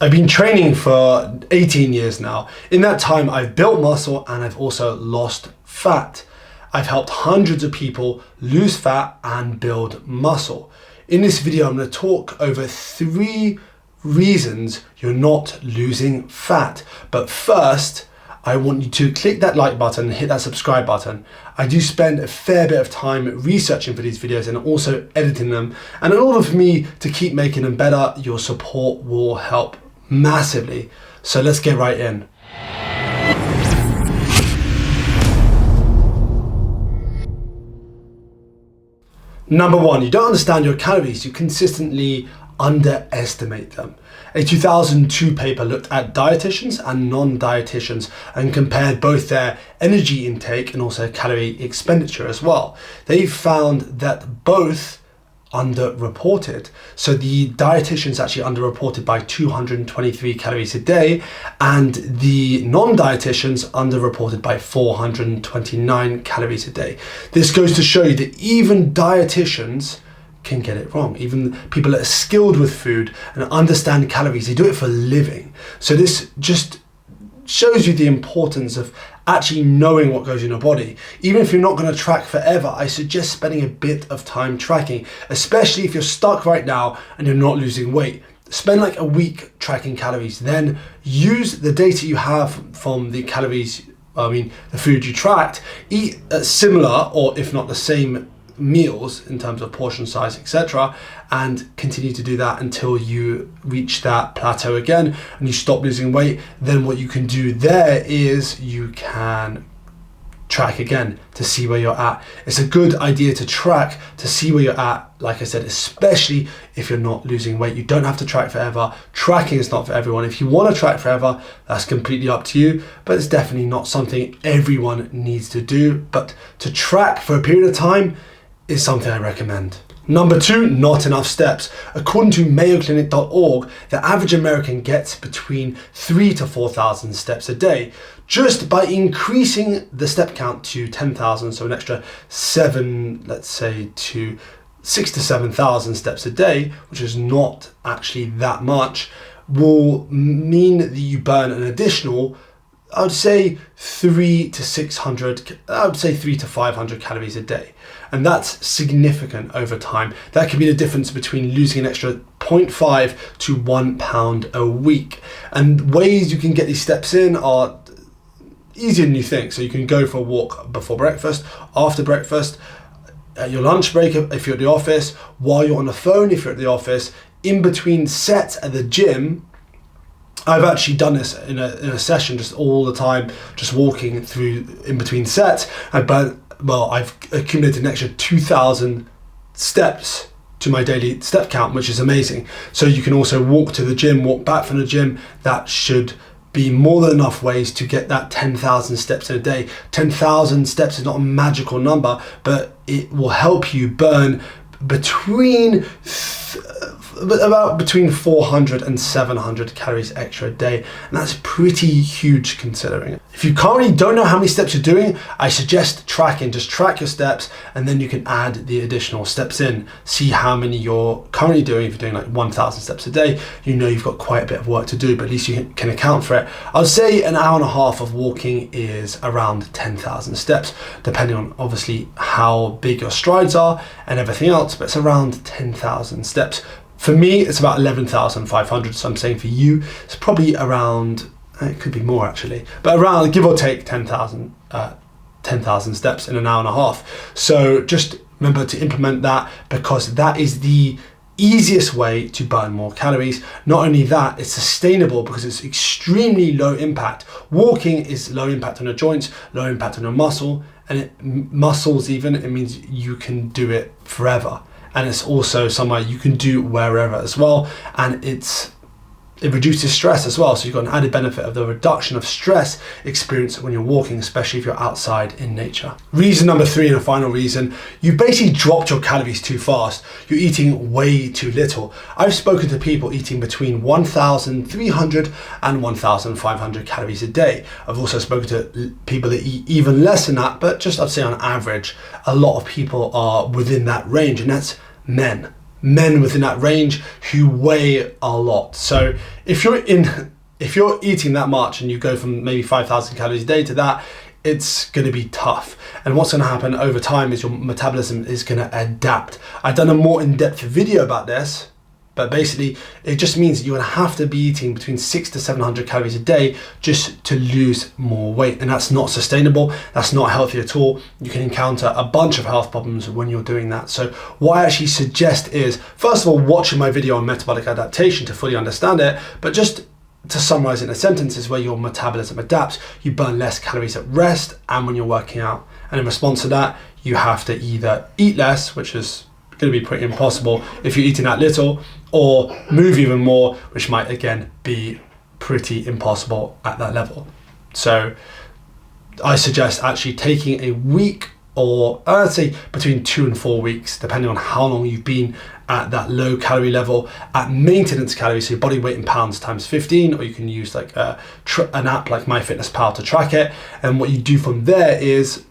I've been training for 18 years now. In that time, I've built muscle and I've also lost fat. I've helped hundreds of people lose fat and build muscle. In this video, I'm going to talk over 3 reasons you're not losing fat. But first, I want you to click that like button and hit that subscribe button. I do spend a fair bit of time researching for these videos and also editing them. And in order for me to keep making them better, your support will help massively. So let's get right in. Number 1, you don't understand your calories. You consistently underestimate them. A 2002 paper looked at dietitians and non-dietitians and compared both their energy intake and also calorie expenditure as well. They found that both underreported. So the dietitians actually underreported by 223 calories a day, and the non-dietitians underreported by 429 calories a day. This goes to show you that even dietitians can get it wrong. Even people that are skilled with food and understand calories, they do it for a living. So this just shows you the importance of actually knowing what goes in your body. Even if you're not going to track forever, I suggest spending a bit of time tracking, especially if you're stuck right now and you're not losing weight. Spend like a week tracking calories, then use the data you have from the calories, the food you tracked, eat similar or if not the same meals in terms of portion size, etc., and continue to do that until you reach that plateau again and you stop losing weight. Then what you can do there is you can track again to see where you're at. It's a good idea to track to see where you're at, like I said, especially if you're not losing weight. You don't have to track forever. Tracking is not for everyone. If you want to track forever, that's completely up to you, but it's definitely not something everyone needs to do. But to track for a period of time is something I recommend. Number 2, not enough steps. According to MayoClinic.org, the average American gets between 3,000 to 4,000 steps a day. Just by increasing the step count to 10,000, so an extra 7, let's say to 6,000 to 7,000 steps a day, which is not actually that much, will mean that you burn an additional, I would say 300 to 500 calories a day. And that's significant over time. That could be the difference between losing an extra 0.5 to 1 pound a week. And ways you can get these steps in are easier than you think. So you can go for a walk before breakfast, after breakfast, at your lunch break if you're at the office, while you're on the phone if you're at the office, in between sets at the gym. I've actually done this in a session just all the time, just walking through in between sets. I've accumulated an extra 2,000 steps to my daily step count, which is amazing. So you can also walk to the gym, walk back from the gym. That should be more than enough ways to get that 10,000 steps in a day. 10,000 steps is not a magical number, but it will help you burn between 400 and 700 calories extra a day, and that's pretty huge considering it. If you currently don't know how many steps you're doing, I suggest tracking. Just track your steps and then you can add the additional steps in. See how many you're currently doing. If you're doing like 1,000 steps a day, you know you've got quite a bit of work to do, but at least you can account for it. I'd say an hour and a half of walking is around 10,000 steps, depending on obviously how big your strides are and everything else, but it's around 10,000 steps. For me, it's about 11,500, so I'm saying for you, it's probably around, it could be more actually, but around, give or take 10,000 steps in an hour and a half. So just remember to implement that, because that is the easiest way to burn more calories. Not only that, it's sustainable because it's extremely low impact. Walking is low impact on your joints, low impact on your muscles even. It means you can do it forever. And it's also somewhere you can do wherever as well, and it reduces stress as well. So you've got an added benefit of the reduction of stress experience when you're walking, especially if you're outside in nature. Reason number 3, and a final reason, you basically dropped your calories too fast. You're eating way too little. I've spoken to people eating between 1,300 and 1,500 calories a day. I've also spoken to people that eat even less than that, but just I'd say on average, a lot of people are within that range, and that's men. men within that range who weigh a lot. So if you're eating that much and you go from maybe 5,000 calories a day to that, it's going to be tough. And what's going to happen over time is your metabolism is going to adapt. I've done a more in-depth video about this, but basically it just means that you're going to have to be eating between 600 to 700 calories a day just to lose more weight. And that's not sustainable. That's not healthy at all. You can encounter a bunch of health problems when you're doing that. So what I actually suggest is, first of all, watching my video on metabolic adaptation to fully understand it, but just to summarize in a sentence is where your metabolism adapts. You burn less calories at rest and when you're working out. And in response to that, you have to either eat less, which is going to be pretty impossible if you're eating that little, or move even more, which might again be pretty impossible at that level. So I suggest actually taking a week, or I'd say between 2 and 4 weeks, depending on how long you've been at that low calorie level, at maintenance calories, so your body weight in pounds times 15, or you can use like an app like MyFitnessPal to track it. And what you do from there is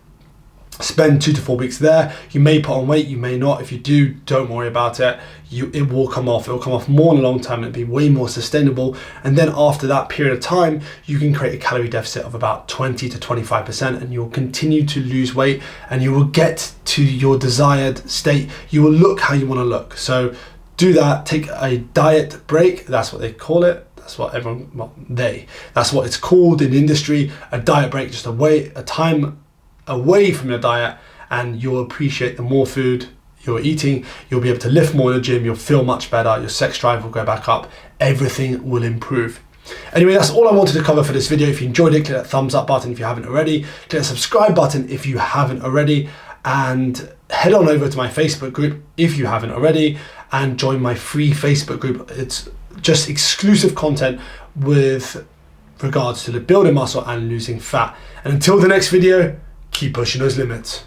spend 2 to 4 weeks there. You may put on weight, you may not. If you do, don't worry about it. It will come off. It will come off more in the long term. It'll be way more sustainable. And then after that period of time, you can create a calorie deficit of about 20 to 25%, and you'll continue to lose weight and you will get to your desired state. You will look how you want to look. So do that. Take a diet break. That's what they call it. That's what that's what it's called in the industry. A diet break, just a time away from your diet, and you'll appreciate the more food you're eating. You'll be able to lift more in the gym. You'll feel much better. Your sex drive will go back up. Everything will improve. Anyway, that's all I wanted to cover for this video. If you enjoyed it, click that thumbs up button if you haven't already. Click the subscribe button if you haven't already. And head on over to my Facebook group if you haven't already, and join my free Facebook group. It's just exclusive content with regards to the building muscle and losing fat. And until the next video, keep pushing those limits.